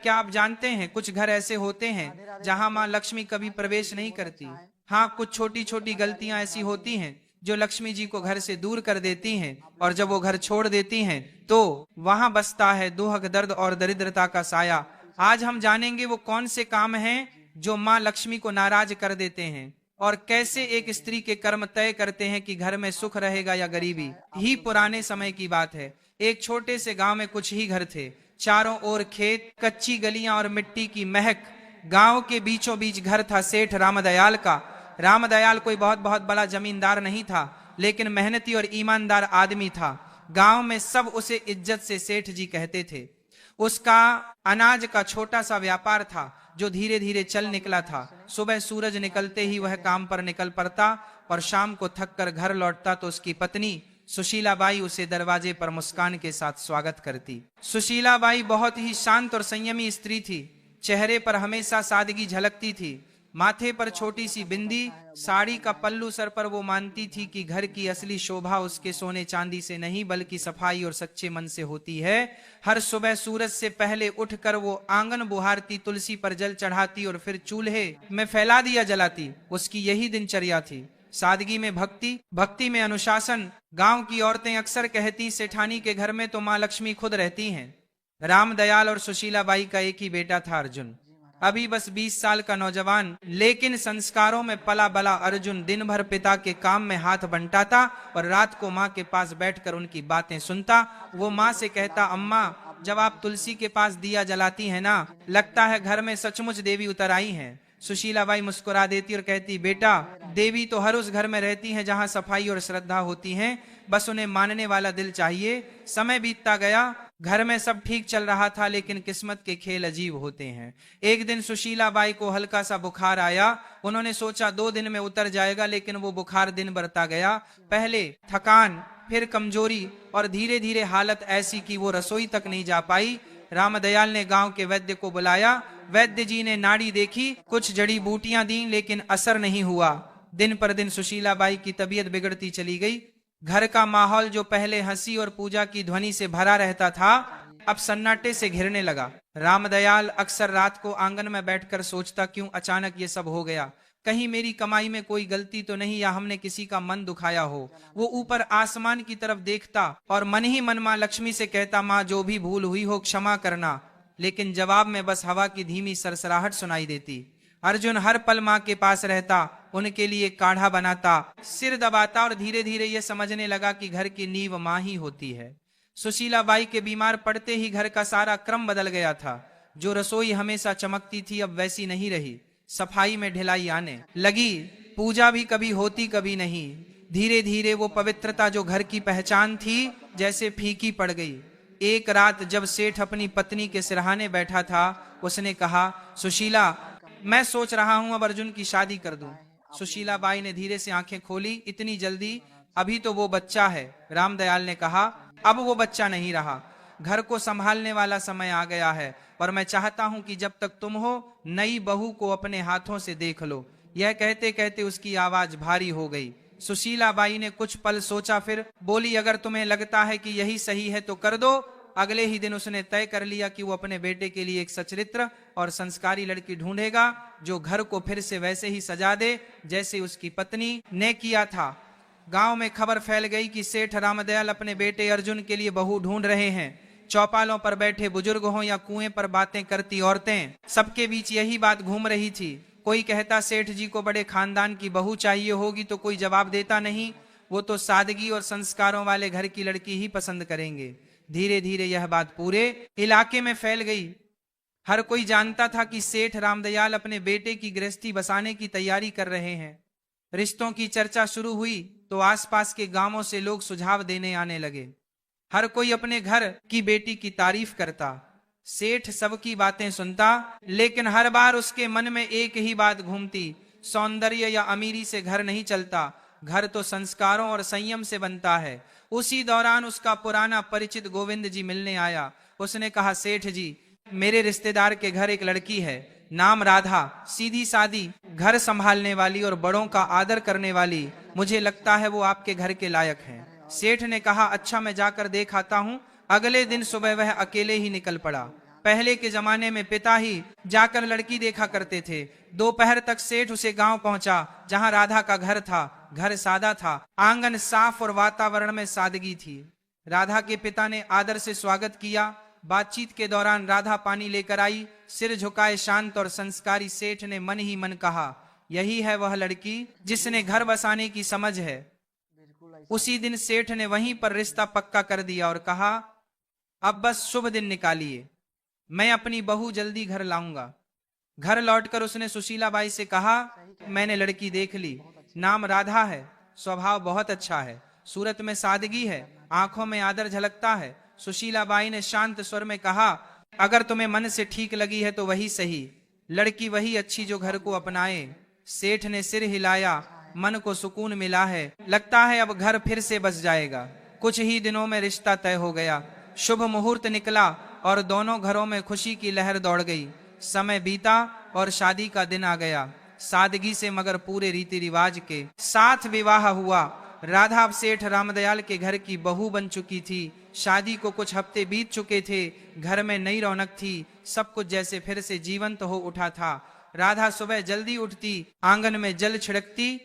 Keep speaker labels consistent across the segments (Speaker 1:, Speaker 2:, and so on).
Speaker 1: क्या आप जानते हैं कुछ घर ऐसे होते हैं जहां माँ लक्ष्मी कभी प्रवेश नहीं करती। हाँ, कुछ छोटी छोटी गलतियां ऐसी होती हैं जो लक्ष्मी जी को घर से दूर कर देती हैं, और जब वो घर छोड़ देती हैं तो वहां बसता है दुहक, दर्द और दरिद्रता का साया। आज हम जानेंगे वो कौन से काम हैं जो माँ लक्ष्मी को नाराज कर देते हैं, और कैसे एक स्त्री के कर्म तय करते हैं कि घर में सुख रहेगा या गरीबी। ही पुराने समय की बात है। एक छोटे से गांव में कुछ ही घर थे। चारों ओर खेत, कच्ची गलियां और मिट्टी की महक। गांव के बीचों बीच घर था सेठ रामदयाल का। रामदयाल कोई बहुत बहुत बड़ा जमींदार नहीं था, लेकिन मेहनती और ईमानदार आदमी था। गांव में सब उसे इज्जत से सेठ जी कहते थे। उसका अनाज का छोटा सा व्यापार था जो धीरे धीरे चल निकला था। सुबह सूरज निकलते ही वह काम पर निकल पड़ता, और शाम को थक कर घर लौटता तो उसकी पत्नी सुशीलाबाई उसे दरवाजे पर मुस्कान के साथ स्वागत करती। सुशीलाबाई बहुत ही शांत और संयमी स्त्री थी। चेहरे पर हमेशा सादगी झलकती थी। माथे पर छोटी सी बिंदी, साड़ी का पल्लू सर पर। वो मानती थी कि घर की असली शोभा उसके सोने चांदी से नहीं बल्कि सफाई और सच्चे मन से होती है। हर सुबह सूरज से पहले उठकर वो आंगन बुहारती, तुलसी पर जल चढ़ाती और फिर चूल्हे में फैला दिया जलाती। उसकी यही दिनचर्या थी। सादगी में भक्ति, भक्ति में अनुशासन। गांव की औरतें अक्सर कहती, सेठानी के घर में तो माँ लक्ष्मी खुद रहती हैं। रामदयाल और सुशीलाबाई का एक ही बेटा था, अर्जुन। अभी बस 20 साल का नौजवान, लेकिन संस्कारों में पला बला अर्जुन दिन भर पिता के काम में हाथ बंटाता और रात को माँ के पास बैठकर उनकी बातें सुनता। वो माँ से कहता, अम्मा, जब आप तुलसी के पास दिया जलाती हैं ना, लगता है घर में सचमुच देवी उतर आई हैं। सुशीलाबाई मुस्कुरा देती और कहती, बेटा, देवी तो हर उस घर में रहती हैं जहां सफाई और श्रद्धा होती है, बस उन्हें मानने वाला दिल चाहिए। समय बीतता गया। घर में सब ठीक चल रहा था, लेकिन किस्मत के खेल अजीब होते हैं। एक दिन सुशीलाबाई को हल्का सा बुखार आया। उन्होंने सोचा 2 दिन में उतर जाएगा, लेकिन वो बुखार दिन बढ़ता गया। पहले थकान, फिर कमजोरी, और धीरे धीरे हालत ऐसी कि वो रसोई तक नहीं जा पाई। रामदयाल ने गांव के वैद्य को बुलाया। वैद्य जी ने नाड़ी देखी, कुछ जड़ी बूटियां दी, लेकिन असर नहीं हुआ। दिन पर दिन सुशीलाबाई की तबीयत बिगड़ती चली गई। घर का माहौल जो पहले हंसी और पूजा की ध्वनि से भरा रहता था, अब सन्नाटे से घिरने लगा। रामदयाल अक्सर रात को आंगन में बैठकर सोचता, क्यों अचानक ये सब हो गया। कहीं मेरी कमाई में कोई गलती तो नहीं, या हमने किसी का मन दुखाया हो। वो ऊपर आसमान की तरफ देखता और मन ही मन माँ लक्ष्मी से कहता, माँ, जो भी भूल हुई हो क्षमा करना। लेकिन जवाब में बस हवा की धीमी सरसराहट सुनाई देती। अर्जुन हर पल माँ के पास रहता, उनके लिए काढ़ा बनाता, सिर दबाता, और धीरे धीरे यह समझने लगा कि घर की नींव माँ ही होती है। सुशीलाबाई के बीमार पड़ते ही घर का सारा क्रम बदल गया था। जो रसोई हमेशा चमकती थी, अब वैसी नहीं रही। सफाई में ढिलाई आने लगी। पूजा भी कभी होती कभी नहीं। धीरे धीरे वो पवित्रता जो घर की पहचान थी, जैसे फीकी पड़ गई। एक रात जब सेठ अपनी पत्नी के सिरहाने बैठा था, उसने कहा, सुशीला, मैं सोच रहा हूं अब अर्जुन की शादी कर दूं। सुशीलाबाई ने धीरे से आंखें खोली। इतनी जल्दी? अभी तो वो बच्चा है। रामदयाल ने कहा, अब वो बच्चा नहीं रहा। घर को संभालने वाला समय आ गया है, और मैं चाहता हूं कि जब तक तुम हो, नई बहू को अपने हाथों से देख लो। यह कहते कहते उसकी आवाज भारी हो गई। सुशीलाबाई ने कुछ पल सोचा, फिर बोली, अगर तुम्हें लगता है कि यही सही है तो कर दो। अगले ही दिन उसने तय कर लिया कि वो अपने बेटे के लिए एक सच्चरित्र और संस्कारी लड़की ढूंढेगा, जो घर को फिर से वैसे ही सजा दे जैसे उसकी पत्नी ने किया था। गांव में खबर फैल गई कि सेठ रामदयाल अपने बेटे अर्जुन के लिए बहू ढूंढ रहे हैं। चौपालों पर बैठे बुजुर्ग हों या कुएं पर बातें करती औरतें, सबके बीच यही बात घूम रही थी। कोई कहता, सेठ जी को बड़े खानदान की बहू चाहिए होगी, तो कोई जवाब देता नहीं, वो तो सादगी और संस्कारों वाले घर की लड़की ही पसंद करेंगे। धीरे धीरे यह बात पूरे इलाके में फैल गई। हर कोई जानता था कि सेठ रामदयाल अपने बेटे की गृहस्थी बसाने की तैयारी कर रहे हैं। रिश्तों की चर्चा शुरू हुई तो आसपास के गांवों से लोग सुझाव देने आने लगे। हर कोई अपने घर की बेटी की तारीफ करता। सेठ सबकी बातें सुनता, लेकिन हर बार उसके मन में एक ही बात घूमती, सौंदर्य या अमीरी से घर नहीं चलता, घर तो संस्कारों और संयम से बनता है। उसी दौरान उसका पुराना परिचित गोविंद जी मिलने आया। उसने कहा, सेठ जी, मेरे रिश्तेदार के घर एक लड़की है, नाम राधा, सीधी सादी, घर संभालने वाली और बड़ों का आदर करने वाली। मुझे लगता है वो आपके घर के लायक है। सेठ ने कहा, अच्छा, मैं जाकर देख आता हूं। अगले दिन सुबह वह अकेले ही निकल पड़ा। पहले के जमाने में पिता ही जाकर लड़की देखा करते थे। दोपहर तक सेठ उसे गांव पहुंचा जहां राधा का घर था। घर सादा था, आंगन साफ और वातावरण में सादगी थी। राधा के पिता ने आदर से स्वागत किया। बातचीत के दौरान राधा पानी लेकर आई। सिर झुकाए शांत और संस्कारी सेठ ने मन ही मन कहा, यही है वह लड़की जिसने घर बसाने की समझ है। उसी दिन सेठ ने वहीं पर रिश्ता पक्का कर दिया और कहा, अब बस शुभ दिन निकालिए, मैं अपनी बहू जल्दी घर लाऊंगा। घर लौटकर उसने सुशीला बाई से कहा, मैंने लड़की देख ली, नाम राधा है, स्वभाव बहुत अच्छा है, सूरत में सादगी है, आंखों में आदर झलकता है। सुशीला बाई ने शांत स्वर में कहा, अगर तुम्हें मन से ठीक लगी है तो वही सही, लड़की वही अच्छी जो घर को अपनाए। सेठ ने सिर हिलाया, मन को सुकून मिला है, लगता है अब घर फिर से बस जाएगा। कुछ ही दिनों में रिश्ता तय हो गया। शुभ मुहूर्त निकला और दोनों घरों में खुशी की लहर दौड़ गई। समय बीता और शादी का दिन आ गया। सादगी से मगर पूरे रीति रिवाज के साथ विवाह हुआ। राधा अब सेठ रामदयाल के घर की बहू बन चुकी थी। शादी को कुछ हफ्ते बीत चुके थे। घर में नई रौनक थी, सब कुछ जैसे फिर से जीवंत हो उठा था। राधा सुबह जल्दी उठती, आंगन में जल छिड़कती,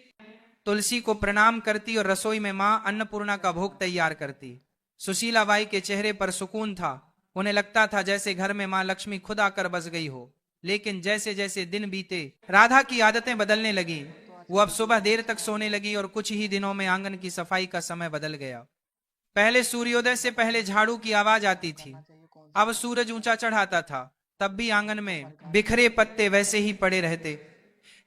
Speaker 1: तुलसी को प्रणाम करती और रसोई में मां अन्नपूर्णा का भोग तैयार करती। सुशीला बाई के चेहरे पर सुकून था। उन्हें लगता था जैसे घर में मां लक्ष्मी खुद आकर बस गई हो। लेकिन जैसे जैसे दिन बीते राधा की आदतें बदलने लगी। वो अब सुबह देर तक सोने लगी और कुछ ही दिनों में आंगन की सफाई का समय बदल गया। पहले सूर्योदय से पहले झाड़ू की आवाज आती थी, अब सूरज ऊंचा चढ़ाता था, तब भी आंगन में बिखरे पत्ते वैसे ही पड़े रहते।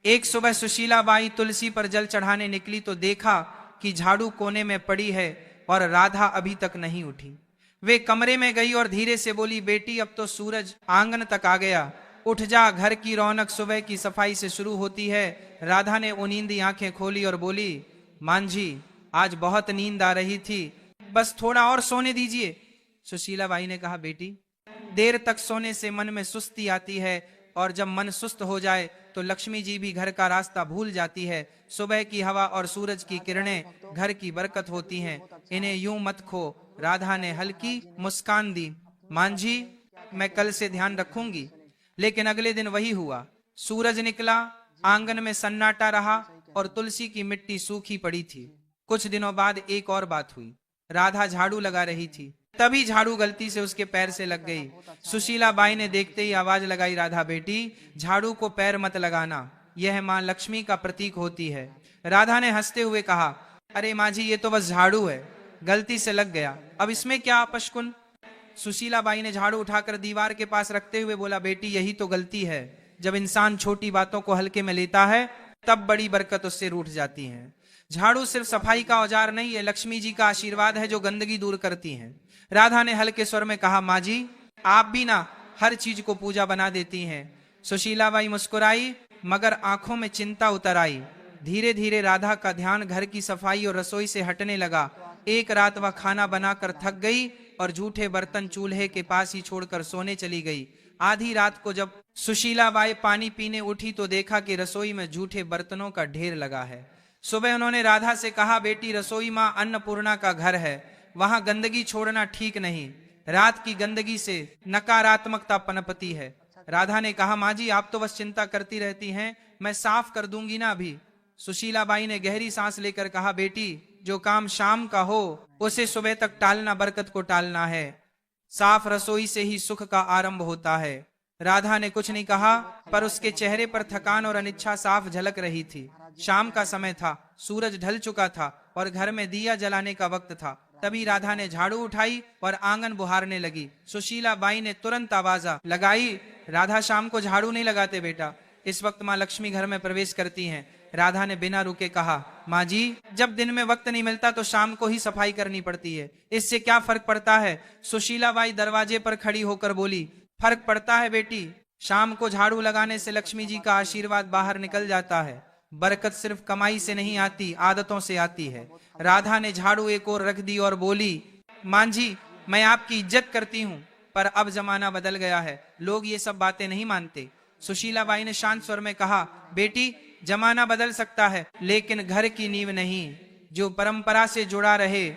Speaker 1: एक सुबह सुशीला बाई तुलसी पर जल चढ़ाने निकली तो देखा कि झाड़ू कोने में पड़ी है और राधा अभी तक नहीं उठी। वे कमरे में गई और धीरे से बोली, बेटी अब तो सूरज आंगन तक आ गया, उठ जा, घर की रौनक सुबह की सफाई से शुरू होती है। राधा ने उनींदी आंखें खोली और बोली, मांझी आज बहुत नींद आ रही थी, बस थोड़ा और सोने दीजिए। सुशीला बाई ने कहा, बेटी देर तक सोने से मन में सुस्ती आती है और जब मन सुस्त हो जाए तो लक्ष्मी जी भी घर का रास्ता भूल जाती है। सुबह की हवा और सूरज की किरणें घर की बरकत होती हैं, इन्हें यूं मत खो। राधा ने हल्की मुस्कान दी, मांझी मैं कल से ध्यान रखूंगी। लेकिन अगले दिन वही हुआ। सूरज निकला, आंगन में सन्नाटा रहा और तुलसी की मिट्टी सूखी पड़ी थी। कुछ दिनों बाद एक और बात हुई। राधा झाड़ू लगा रही थी, तभी झाड़ू गलती से उसके पैर से लग गई। सुशीला बाई ने देखते ही आवाज लगाई, राधा बेटी झाड़ू को पैर मत लगाना, यह मां लक्ष्मी का प्रतीक होती है। राधा ने हंसते हुए कहा, अरे माँ जी ये तो बस झाड़ू है, गलती से लग गया, अब इसमें क्या अपशकुन। सुशीला बाई ने झाड़ू उठाकर दीवार के पास रखते हुए बोला, बेटी यही तो गलती है, जब इंसान छोटी बातों को हल्के में लेता है तब बड़ी बरकत उससे रूठ जाती है। झाड़ू सिर्फ सफाई का औजार नहीं है, लक्ष्मी जी का आशीर्वाद है जो गंदगी दूर करती है। राधा ने हल्के स्वर में कहा, माँ जी आप भी ना हर चीज को पूजा बना देती हैं। सुशीला बाई मुस्कुराई मगर आंखों में चिंता उतर आई। धीरे धीरे राधा का ध्यान घर की सफाई और रसोई से हटने लगा। एक रात वह खाना बनाकर थक गई और जूठे बर्तन चूल्हे के पास ही छोड़कर सोने चली गई। आधी रात को जब सुशीला बाई पानी पीने उठी तो देखा कि रसोई में जूठे बर्तनों का ढेर लगा है। सुबह उन्होंने राधा से कहा, बेटी रसोई मां अन्नपूर्णा का घर है, वहां गंदगी छोड़ना ठीक नहीं, रात की गंदगी से नकारात्मकता पनपती है। राधा ने कहा, माँ जी आप तो बस चिंता करती रहती हैं, मैं साफ कर दूंगी ना अभी। सुशीला बाई ने गहरी सांस लेकर कहा, बेटी जो काम शाम का हो उसे सुबह तक टालना बरकत को टालना है, साफ रसोई से ही सुख का आरंभ होता है। राधा ने कुछ नहीं कहा पर उसके चेहरे पर थकान और अनिच्छा साफ झलक रही थी। शाम का समय था, सूरज ढल चुका था और घर में दिया जलाने का वक्त था। तभी राधा ने झाड़ू उठाई और आंगन बुहारने लगी। सुशीला बाई ने तुरंत आवाज लगाई, राधा शाम को झाड़ू नहीं लगाते बेटा, इस वक्त माँ लक्ष्मी घर में प्रवेश करती हैं। राधा ने बिना रुके कहा, माँ जी जब दिन में वक्त नहीं मिलता तो शाम को ही सफाई करनी पड़ती है, इससे क्या फर्क पड़ता है। सुशीला बाई दरवाजे पर खड़ी होकर बोली, फर्क पड़ता है बेटी, शाम को झाड़ू लगाने से लक्ष्मी जी का आशीर्वाद बाहर निकल जाता है। बरकत सिर्फ कमाई से नहीं आती, आदतों से आती है। राधा ने झाड़ू एक ओर रख दी और बोली, मां जी मैं आपकी इज्जत करती हूँ पर अब जमाना बदल गया है, लोग ये सब बातें नहीं मानते। सुशीला बाई ने शांत स्वर में कहा, बेटी जमाना बदल सकता है लेकिन घर की नींव नहीं, जो परंपरा से जुड़ा रहे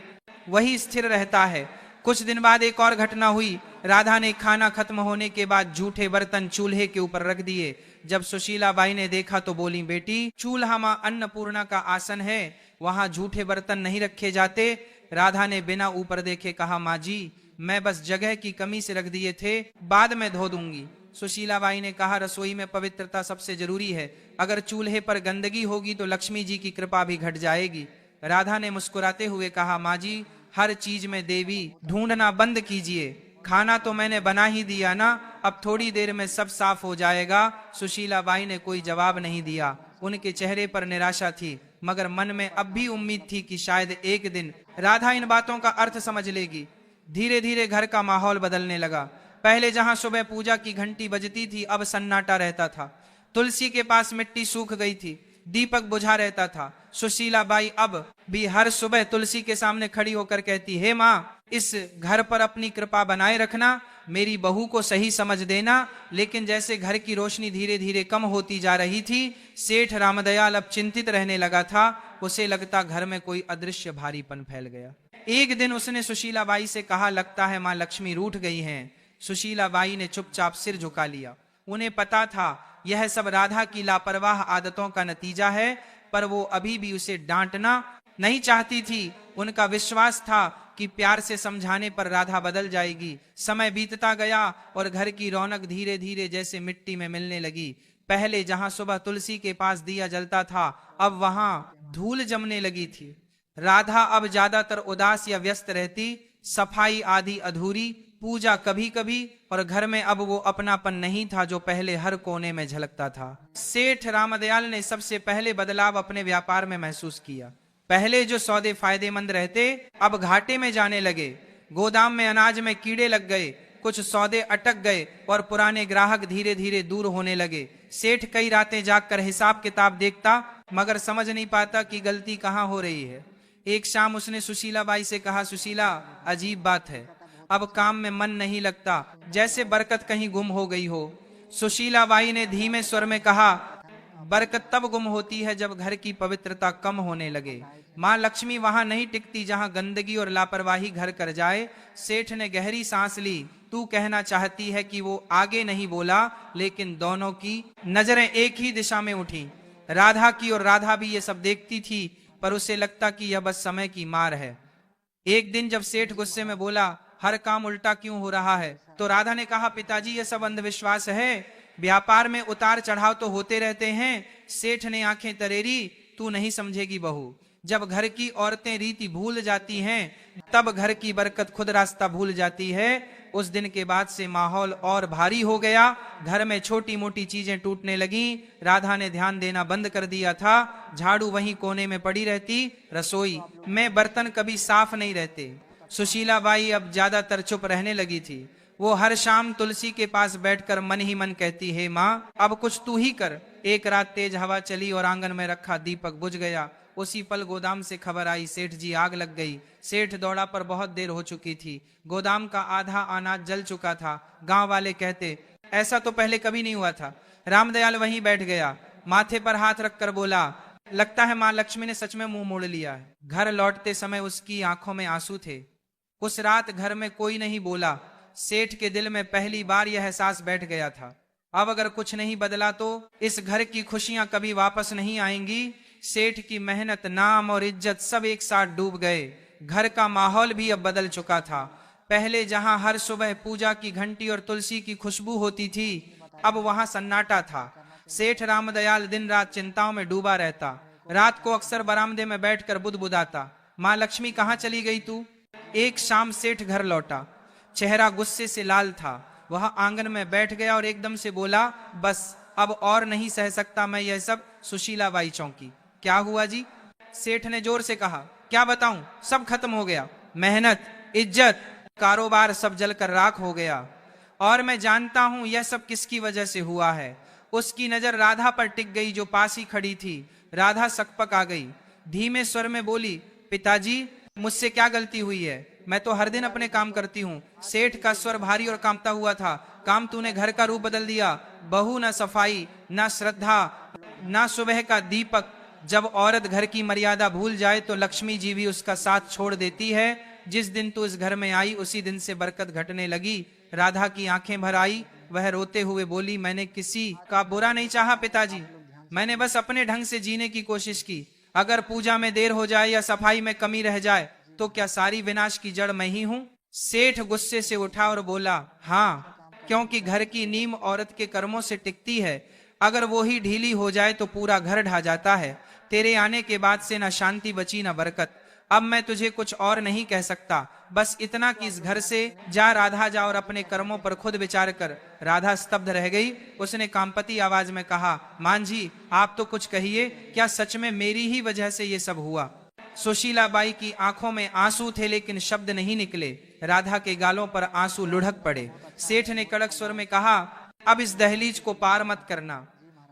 Speaker 1: वही स्थिर रहता है। कुछ दिन बाद एक और घटना हुई। राधा ने खाना खत्म होने के बाद जूठे बर्तन चूल्हे के ऊपर रख दिए। जब सुशीला बाई ने देखा तो बोली, बेटी, चूल्हा मां अन्नपूर्णा का आसन है, वहां जूठे बर्तन नहीं रखे जाते। राधा ने बिना ऊपर देखे कहा, माँ जी, मैं बस जगह की कमी से रख दिए थे, बाद में धो दूंगी। सुशीला बाई ने कहा, रसोई में पवित्रता सबसे जरूरी है, अगर चूल्हे पर गंदगी होगी तो लक्ष्मी जी की कृपा भी घट जाएगी। राधा ने मुस्कुराते हुए कहा, माँ जी, हर चीज में देवी ढूंढना बंद कीजिए, खाना तो मैंने बना ही दिया ना, अब थोड़ी देर में सब साफ हो जाएगा। सुशीला बाई ने कोई जवाब नहीं दिया। उनके चेहरे पर निराशा थी, मगर मन में अब भी उम्मीद थी कि शायद एक दिन राधा इन बातों का अर्थ समझ लेगी। धीरे धीरे घर का माहौल बदलने लगा। पहले जहां सुबह पूजा की घंटी बजती थी, अब सन्नाटा रहता था। तुलसी के पास मिट्टी सूख गई थी, दीपक बुझा रहता था। सुशीला बाई अब भी हर सुबह तुलसी के सामने खड़ी होकर कहती, हे माँ, इस घर पर अपनी कृपा बनाए रखना, मेरी बहू को सही समझ देना। लेकिन जैसे घर की रोशनी धीरे धीरे कम होती जा रही थी, सेठ रामदयाल अब चिंतित रहने लगा था। उसे लगता घर में कोई अदृश्य भारीपन फैल गया। एक दिन उसने सुशीला बाई से कहा, लगता है माँ लक्ष्मी रूठ गई हैं। सुशीला बाई ने चुपचाप सिर झुका लिया। उन्हें पता था यह सब राधा की लापरवाह आदतों का नतीजा है, पर वो अभी भी उसे डांटना नहीं चाहती थी। उनका विश्वास था कि प्यार से समझाने पर राधा बदल जाएगी। समय बीतता गया और घर की रौनक धीरे धीरे जैसे मिट्टी में मिलने लगी। पहले जहां सुबह तुलसी के पास दिया जलता था, अब वहां धूल जमने लगी थी। राधा अब ज्यादातर उदास या व्यस्त रहती, सफाई आदि अधूरी, पूजा कभी कभी, और घर में अब वो अपनापन नहीं था जो पहले हर कोने में झलकता था। सेठ रामदयाल ने सबसे पहले बदलाव अपने व्यापार में महसूस किया। पहले जो सौदे फायदेमंद रहते, अब घाटे में जाने लगे। गोदाम में अनाज में कीड़े लग गए, कुछ सौदे अटक गए और पुराने ग्राहक धीरे धीरे दूर होने लगे। सेठ कई रातें जागकर हिसाब किताब देखता, मगर समझ नहीं पाता कि गलती कहाँ हो रही है। एक शाम उसने सुशीला बाई से कहा, सुशीला, अजीब बात है, अब काम में मन नहीं लगता, जैसे बरकत कहीं गुम हो गई हो। सुशीला बाई ने धीमे स्वर में कहा, बरकत तब गुम होती है जब घर की पवित्रता कम होने लगे। माँ लक्ष्मी वहां नहीं टिकती जहां गंदगी और लापरवाही घर कर जाए। सेठ ने गहरी सांस ली। तू कहना चाहती है कि वो आगे नहीं बोला, लेकिन दोनों की नजरें एक ही दिशा में उठी, राधा की, और राधा भी ये सब देखती थी, पर उसे लगता कि यह बस समय की मार है। एक दिन जब सेठ गुस्से में बोला, हर काम उल्टा क्यों हो रहा है, तो राधा ने कहा, पिताजी, ये सब अंधविश्वास है, व्यापार में उतार चढ़ाव तो होते रहते हैं। सेठ ने आंखें तरेरी, तू नहीं समझेगी बहू, जब घर की औरतें रीति भूल जाती हैं, तब घर की बरकत खुद रास्ता भूल जाती है। उस दिन के बाद से माहौल और भारी हो गया। घर में छोटी मोटी चीजें टूटने लगी। राधा ने ध्यान देना बंद कर दिया था। झाड़ू वहीं कोने में पड़ी रहती, रसोई में बर्तन कभी साफ नहीं रहते। सुशीला बाई अब ज्यादातर चुप रहने लगी थी। वो हर शाम तुलसी के पास बैठकर मन ही मन कहती, हे माँ, अब कुछ तू ही कर। एक रात तेज हवा चली और आंगन में रखा दीपक बुझ गया। उसी पल गोदाम से खबर आई, सेठ जी आग लग गई। सेठ दौड़ा पर बहुत देर हो चुकी थी। गोदाम का आधा अनाज जल चुका था। गांव वाले कहते, ऐसा तो पहले कभी नहीं हुआ था। रामदयाल वहीं बैठ गया, माथे पर हाथ रखकर बोला, लगता है माँ लक्ष्मी ने सच में मुंह मोड़ लिया है। घर लौटते समय उसकी आंखों में आंसू थे। उस रात घर में कोई नहीं बोला। सेठ के दिल में पहली बार यह एहसास बैठ गया था, अब अगर कुछ नहीं बदला तो इस घर की खुशियां कभी वापस नहीं आएंगी। सेठ की मेहनत, नाम और इज्जत सब एक साथ डूब गए। घर का माहौल भी अब बदल चुका था। पहले जहां हर सुबह पूजा की घंटी और तुलसी की खुशबू होती थी, अब वहां सन्नाटा था। सेठ रामदयाल दिन रात चिंताओं में डूबा रहता। रात को अक्सर बरामदे में बैठकर बुदबुदाता, माँ लक्ष्मी कहाँ चली गई तू। एक शाम सेठ घर लौटा, चेहरा गुस्से से लाल था। वह आंगन में बैठ गया और एकदम से बोला, बस अब और नहीं सह सकता मैं यह सब। सुशीला बाई चौंकी, क्या हुआ जी? सेठ ने जोर से कहा, क्या बताऊं, सब खत्म हो गया। मेहनत, इज्जत, कारोबार सब जलकर राख हो गया। और मैं जानता हूं यह सब किसकी वजह से हुआ है। उसकी नजर राधा पर टिक गई जो पास ही खड़ी थी। राधा सकपक आ गई, धीमे स्वर में बोली, पिताजी, मुझसे क्या गलती हुई है? मैं तो हर दिन अपने काम करती हूँ। सेठ का स्वर भारी और कांपता हुआ था। काम तूने घर का रूप बदल दिया। बहू न सफाई, न श्रद्धा, न सुबह का दीपक। जब औरत घर की मर्यादा भूल जाए तो लक्ष्मी जी भी उसका साथ छोड़ देती है। जिस दिन तू इस घर में आई उसी दिन से बरकत घटने लगी। राधा की आंखें भर आई, वह रोते हुए बोली, मैंने किसी का बुरा नहीं चाहा पिताजी, मैंने बस अपने ढंग से जीने की कोशिश की। अगर पूजा में देर हो जाए या सफाई में कमी रह जाए तो क्या सारी विनाश की जड़ मैं ही हूँ? सेठ गुस्से से उठा और बोला, हाँ, क्योंकि घर की नींव औरत के कर्मों से टिकती है, अगर वो ही ढीली हो जाए तो पूरा घर ढह जाता है। तेरे आने के बाद से न शांति बची न बरकत। अब मैं तुझे कुछ और नहीं कह सकता, बस इतना कि इस घर से जा, राधा जा और अपने कर्मों पर खुद विचार कर। राधा स्तब्ध रह गई। उसने कांपती आवाज में कहा, मान जी आप तो कुछ कहिए, क्या सच में मेरी ही वजह से ये सब हुआ? सुशीला बाई की आंखों में आंसू थे लेकिन शब्द नहीं निकले। राधा के गालों पर आंसू लुढ़क पड़े। सेठ ने कड़क स्वर में कहा, अब इस दहलीज को पार मत करना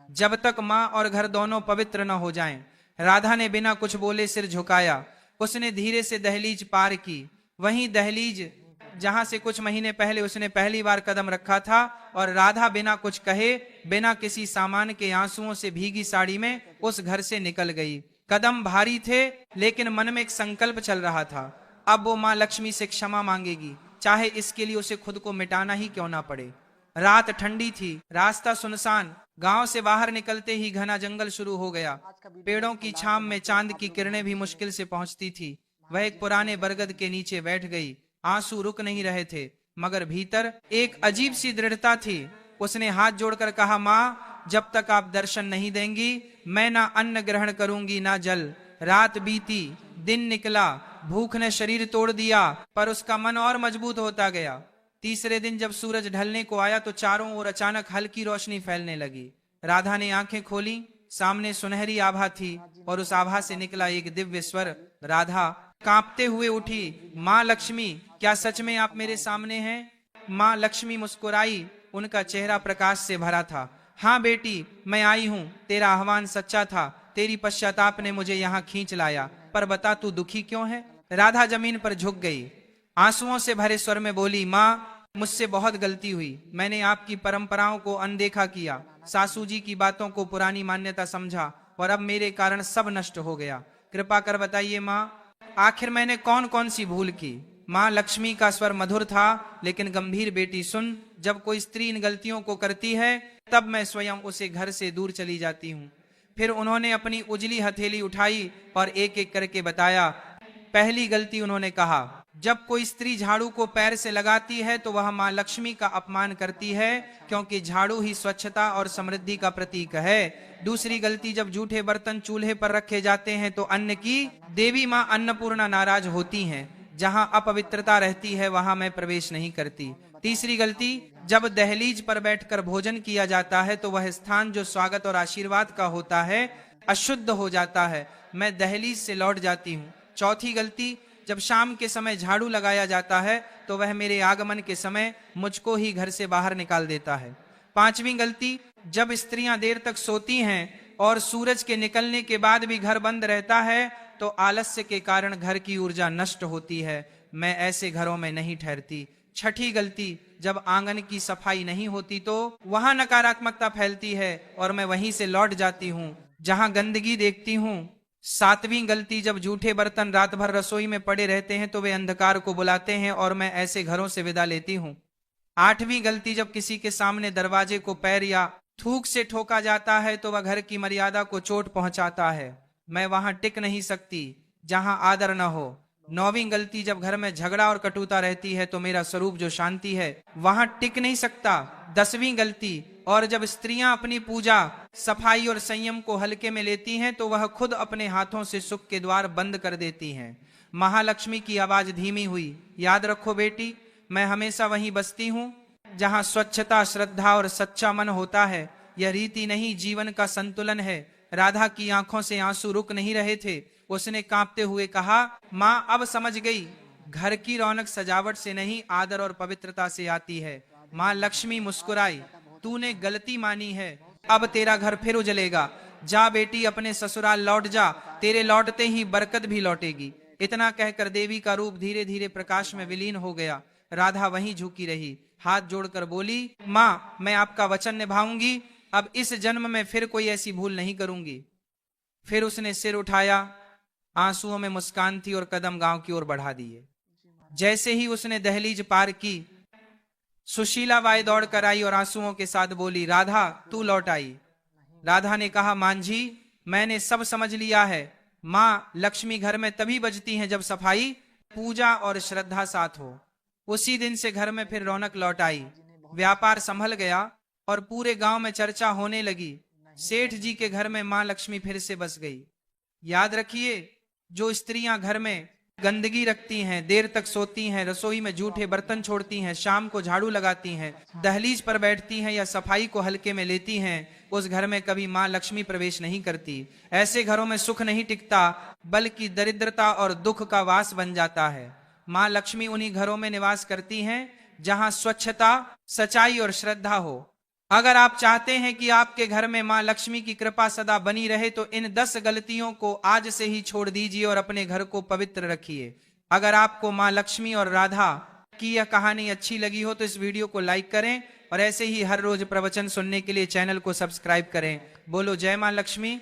Speaker 1: जब तक माँ और घर दोनों पवित्र न हो जाएं। राधा ने बिना कुछ बोले सिर झुकाया। उसने धीरे से दहलीज पार की, वहीं दहलीज जहां से कुछ महीने पहले उसने पहली बार कदम रखा था, और राधा बिना कुछ कहे, बिना किसी सामान के आंसुओं से भीगी साड़ी में उस घर से निकल गई। कदम भारी थे लेकिन मन में एक संकल्प चल रहा था, अब वो माँ लक्ष्मी से क्षमा मांगेगी, चाहे इसके लिए उसे खुद को मिटाना ही क्यों ना पड़े। रात ठंडी थी, रास्ता सुनसान। गांव से बाहर निकलते ही घना जंगल शुरू हो गया। पेड़ों की छांव में चांद की किरणें भी मुश्किल से पहुंचती थी। वह एक पुराने बरगद के नीचे बैठ गई। आंसू रुक नहीं रहे थे, मगर भीतर एक अजीब सी दृढ़ता थी। उसने हाथ जोड़कर कहा, माँ, जब तक आप दर्शन नहीं देंगी मैं ना अन्न ग्रहण करूंगी ना जल। रात बीती, दिन निकला, भूख ने शरीर तोड़ दिया, पर उसका मन और मजबूत होता गया। तीसरे दिन जब सूरज ढलने को आया तो चारों ओर अचानक हल्की रोशनी फैलने लगी। राधा ने आंखें खोली, सामने सुनहरी आभा थी और उस आभा से निकला एक दिव्य स्वर। राधा कांपते हुए उठी, माँ लक्ष्मी, क्या सच में आप मेरे सामने हैं? माँ लक्ष्मी मुस्कुराई, उनका चेहरा प्रकाश से भरा था। हाँ बेटी, मैं आई हूँ, तेरा आह्वान सच्चा था, तेरी पश्चाताप ने मुझे यहाँ खींच लाया, पर बता तू दुखी क्यों है? राधा जमीन पर झुक गई, आंसुओं से भरे स्वर में बोली, माँ, मुझसे बहुत गलती हुई, मैंने आपकी परंपराओं को अनदेखा किया, सासू जी की बातों को पुरानी मान्यता समझा और अब मेरे कारण सब नष्ट हो गया। कृपा कर बताइए माँ, आखिर मैंने कौन कौन सी भूल की? माँ लक्ष्मी का स्वर मधुर था लेकिन गंभीर। बेटी सुन, जब कोई स्त्री इन गलतियों को करती है तब मैं स्वयं उसे घर से दूर चली जाती हूँ। फिर उन्होंने अपनी उजली हथेली उठाई और एक एक करके बताया। पहली गलती उन्होंने कहा, जब कोई स्त्री झाड़ू को पैर से लगाती है तो वह माँ लक्ष्मी का अपमान करती है, क्योंकि झाड़ू ही स्वच्छता और समृद्धि का प्रतीक है। दूसरी गलती, जब जूठे बर्तन चूल्हे पर रखे जाते हैं तो अन्न की देवी माँ अन्नपूर्णा नाराज होती हैं। जहाँ अपवित्रता रहती है वहां मैं प्रवेश नहीं करती। तीसरी गलती, जब दहलीज पर बैठकर भोजन किया जाता है तो वह स्थान जो स्वागत और आशीर्वाद का होता है अशुद्ध हो जाता है, मैं दहलीज से लौट जाती हूँ। चौथी गलती, जब शाम के समय झाड़ू लगाया जाता है तो वह मेरे आगमन के समय मुझको ही घर से बाहर निकाल देता है। पांचवी गलती, जब स्त्रियां देर तक सोती हैं और सूरज के निकलने के बाद भी घर बंद रहता है तो आलस्य के कारण घर की ऊर्जा नष्ट होती है, मैं ऐसे घरों में नहीं ठहरती। छठी गलती, जब आंगन की सफाई नहीं होती तो वहां नकारात्मकता फैलती है और मैं वहीं से लौट जाती हूँ जहां गंदगी देखती हूँ। सातवीं गलती, जब जूठे बर्तन रात भर रसोई में पड़े रहते हैं तो वे अंधकार को बुलाते हैं और मैं ऐसे घरों से विदा लेती हूँ। आठवीं गलती, जब किसी के सामने दरवाजे को पैर या थूक से ठोका जाता है तो वह घर की मर्यादा को चोट पहुंचाता है, मैं वहां टिक नहीं सकती जहां आदर न हो। नौवीं गलती, जब घर में झगड़ा और कटुता रहती है तो मेरा स्वरूप जो शांति है वहां टिक नहीं सकता। 10वीं गलती, और जब स्त्रियां अपनी पूजा, सफाई और संयम को हल्के में लेती हैं तो वह खुद अपने हाथों से सुख के द्वार बंद कर देती हैं। महालक्ष्मी की आवाज धीमी हुई, याद रखो बेटी, मैं हमेशा वहीं बसती हूँ जहां स्वच्छता, श्रद्धा और सच्चा मन होता है। यह रीति नहीं, जीवन का संतुलन है। राधा की आंखों से आंसू रुक नहीं रहे थे। उसने कांपते हुए कहा, माँ अब समझ गई, घर की रौनक सजावट से नहीं आदर और पवित्रता से आती है। माँ लक्ष्मी मुस्कुराई, तूने गलती मानी है, अब तेरा घर फिर उजलेगा। जा बेटी, अपने ससुराल लौट जा, तेरे लौटते ही बरकत भी लौटेगी। इतना कहकर देवी का रूप धीरे धीरे प्रकाश में विलीन हो गया। राधा वहीं झुकी रही, हाथ जोड़कर बोली, माँ मैं आपका वचन निभाऊंगी, अब इस जन्म में फिर कोई ऐसी भूल नहीं करूंगी। फिर उसने सिर उठाया, आंसुओं में मुस्कान थी और कदम गांव की ओर बढ़ा दिए। जैसे ही उसने दहलीज पार की, सुशीला बाई दौड़ कर आई और आंसुओं के साथ बोली, राधा तू लौट आई। राधा ने कहा, मांझी मैंने सब समझ लिया है। माँ लक्ष्मी घर में तभी बजती हैं जब सफाई, पूजा और श्रद्धा साथ हो। उसी दिन से घर में फिर रौनक लौट आई, व्यापार संभल गया और पूरे गांव में चर्चा होने लगी। सेठ जी के घर में माँ लक्ष्मी फिर से बस गई। याद रखिए, जो स्त्रियां घर में गंदगी रखती हैं, देर तक सोती हैं, रसोई में जूठे बर्तन छोड़ती हैं, शाम को झाड़ू लगाती हैं, दहलीज पर बैठती हैं या सफाई को हल्के में लेती हैं, उस घर में कभी माँ लक्ष्मी प्रवेश नहीं करती। ऐसे घरों में सुख नहीं टिकता, बल्कि दरिद्रता और दुख का वास बन जाता है। माँ लक्ष्मी उन्हीं घरों में निवास करती हैं जहां स्वच्छता, सच्चाई और श्रद्धा हो। अगर आप चाहते हैं कि आपके घर में मां लक्ष्मी की कृपा सदा बनी रहे तो इन 10 गलतियों को आज से ही छोड़ दीजिए और अपने घर को पवित्र रखिए। अगर आपको मां लक्ष्मी और राधा की यह कहानी अच्छी लगी हो तो इस वीडियो को लाइक करें और ऐसे ही हर रोज प्रवचन सुनने के लिए चैनल को सब्सक्राइब करें। बोलो जय मां लक्ष्मी।